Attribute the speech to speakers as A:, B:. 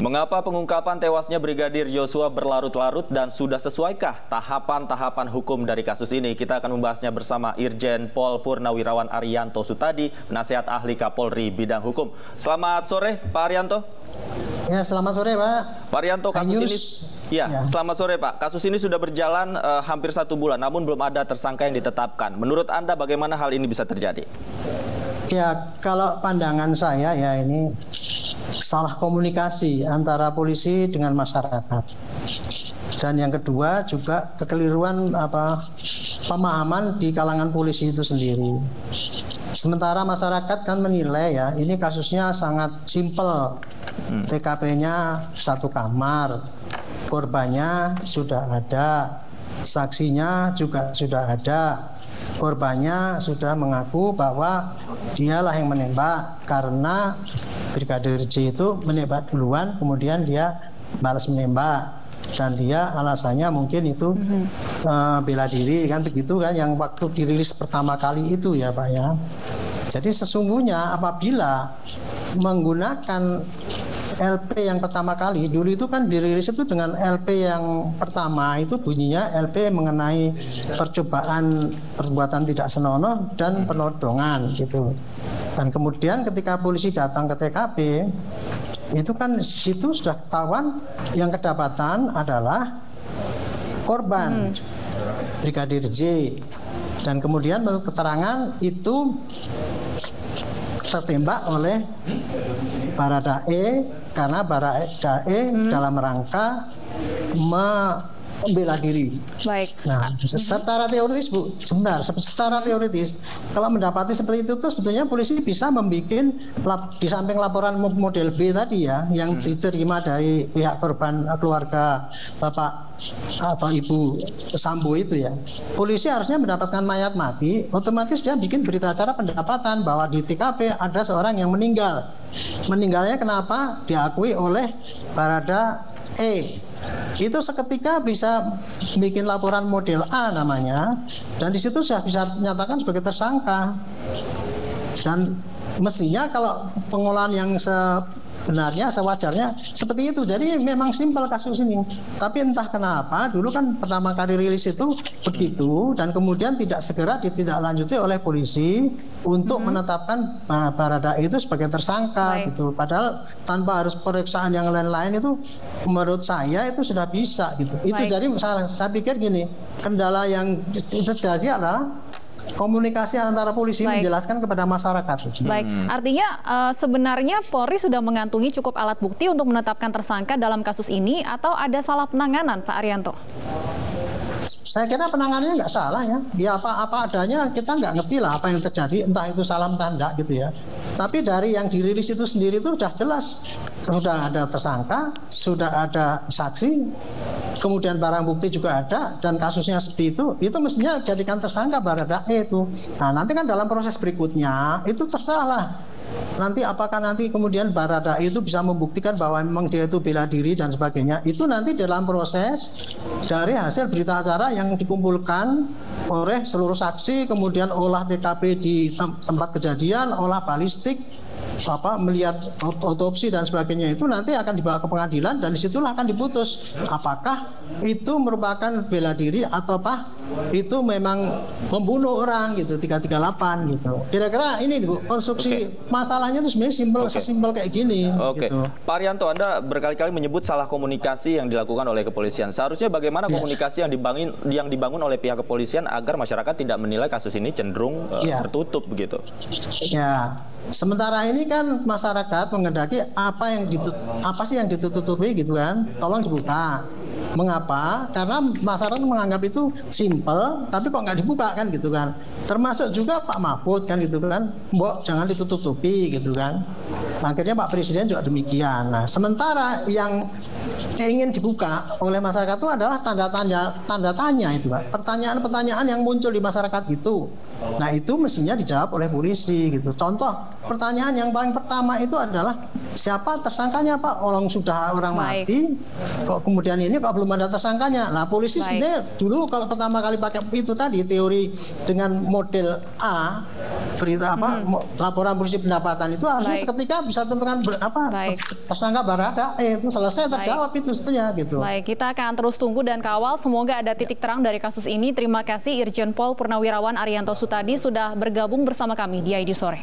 A: Mengapa pengungkapan tewasnya Brigadir Yosua berlarut-larut dan sudah sesuaikah tahapan-tahapan hukum dari kasus ini? Kita akan membahasnya bersama Irjen Pol Purnawirawan Arianto Sutadi, penasihat ahli Kapolri bidang hukum. Selamat sore, Pak Arianto.
B: Ya, selamat sore, Pak.
A: Pak Arianto, kasus ini selamat sore, Pak. Kasus ini sudah berjalan hampir 1 bulan, namun belum ada tersangka yang ditetapkan. Menurut Anda, bagaimana hal ini bisa terjadi?
B: Ya, kalau pandangan saya ya ini salah komunikasi antara polisi dengan masyarakat. Dan yang kedua juga kekeliruan pemahaman di kalangan polisi itu sendiri. Sementara masyarakat kan menilai ya ini kasusnya sangat simpel. TKP-nya 1 kamar, korbannya sudah ada, saksinya juga sudah ada. Korbannya sudah mengaku bahwa dialah yang menembak karena Brigadir J itu menembak duluan, kemudian dia balas menembak dan dia alasannya mungkin itu bela diri, kan begitu kan yang waktu dirilis pertama kali itu ya Pak ya. Jadi sesungguhnya apabila menggunakan LP yang pertama kali, dulu itu kan dirilis itu dengan LP yang pertama itu bunyinya LP mengenai perbuatan tidak senonoh dan penodongan gitu. Dan kemudian ketika polisi datang ke TKP, itu kan di situ sudah ketahuan yang kedapatan adalah korban Brigadir J. Dan kemudian menurut keterangan itu tertembak oleh Baradae karena Baradae dalam rangka membela diri.
C: Baik.
B: Nah, secara teoritis Bu, secara teoritis kalau mendapati seperti itu sebetulnya polisi bisa membuat di samping laporan model B tadi ya yang diterima dari pihak korban, keluarga Bapak atau Ibu Sambo itu ya. Polisi harusnya mendapatkan mayat mati, otomatis dia bikin berita acara pendapatan bahwa di TKP ada seorang yang meninggal. Meninggalnya kenapa? Diakui oleh Baradae. Itu seketika bisa bikin laporan model A namanya, dan di situ sudah bisa menyatakan sebagai tersangka. Dan mestinya kalau pengolahan yang sebenarnya sewajarnya seperti itu. Jadi memang simpel kasus ini. Tapi entah kenapa dulu kan pertama kali rilis itu begitu, dan kemudian tidak segera ditindaklanjuti oleh polisi untuk menetapkan Baradae itu sebagai tersangka gitu. Padahal tanpa harus pemeriksaan yang lain-lain itu menurut saya itu sudah bisa gitu. Itu jadi saya pikir gini, kendala yang terjadi adalah komunikasi antara polisi menjelaskan kepada masyarakat.
C: Baik, artinya sebenarnya Polri sudah mengantungi cukup alat bukti untuk menetapkan tersangka dalam kasus ini, atau ada salah penanganan, Pak Arianto?
B: Saya kira penanganannya nggak salah ya. Ya apa adanya, kita nggak ngerti lah apa yang terjadi, entah itu salah entah enggak gitu ya. Tapi dari yang dirilis itu sendiri itu sudah jelas, sudah ada tersangka, sudah ada saksi, kemudian barang bukti juga ada, dan kasusnya seperti itu mestinya jadikan tersangka Baradae itu. Nah nanti kan dalam proses berikutnya itu tersalah. Nanti apakah nanti kemudian Baradae itu bisa membuktikan bahwa memang dia itu bela diri dan sebagainya, itu nanti dalam proses dari hasil berita acara yang dikumpulkan oleh seluruh saksi, kemudian olah TKP di tempat kejadian, olah balistik, melihat otopsi dan sebagainya, itu nanti akan dibawa ke pengadilan, dan disitulah akan diputus apakah itu merupakan bela diri ataukah itu memang membunuh orang gitu, 338 gitu. Kira-kira ini Bu, konstruksi masalahnya itu sebenarnya sesimpel kayak gini. Gitu.
A: Pak Arianto, Anda berkali-kali menyebut salah komunikasi yang dilakukan oleh kepolisian. Seharusnya bagaimana komunikasi yang dibangun oleh pihak kepolisian agar masyarakat tidak menilai kasus ini cenderung tertutup begitu?
B: Ya. Sementara ini kan masyarakat menghendaki apa sih yang ditutupi gitu kan, tolong dibuka. Mengapa? Karena masyarakat menganggap itu simpel, tapi kok nggak dibuka kan gitu kan. Termasuk juga Pak Mahfud kan gitu kan, mbok jangan ditutupi gitu kan. Akhirnya Pak Presiden juga demikian. Nah, sementara yang ingin dibuka oleh masyarakat itu adalah tanda tanya itu, Pak. Pertanyaan-pertanyaan yang muncul di masyarakat itu. Nah, itu mestinya dijawab oleh polisi gitu. Contoh pertanyaan yang paling pertama itu adalah siapa tersangkanya, Pak? Orang mati, kok kemudian ini kok belum ada tersangkanya. Nah, polisi sebenarnya dulu kalau pertama kali pakai itu tadi teori dengan model A, berita laporan polisi pendapatan itu harusnya seketika bisa tentukan tersangka Barada itu selesai terjawab itu saja gitu.
C: Baik, kita akan terus tunggu dan kawal. Semoga ada titik terang dari kasus ini. Terima kasih Irjen Pol Purnawirawan Arianto Sutadi sudah bergabung bersama kami di ID Sore.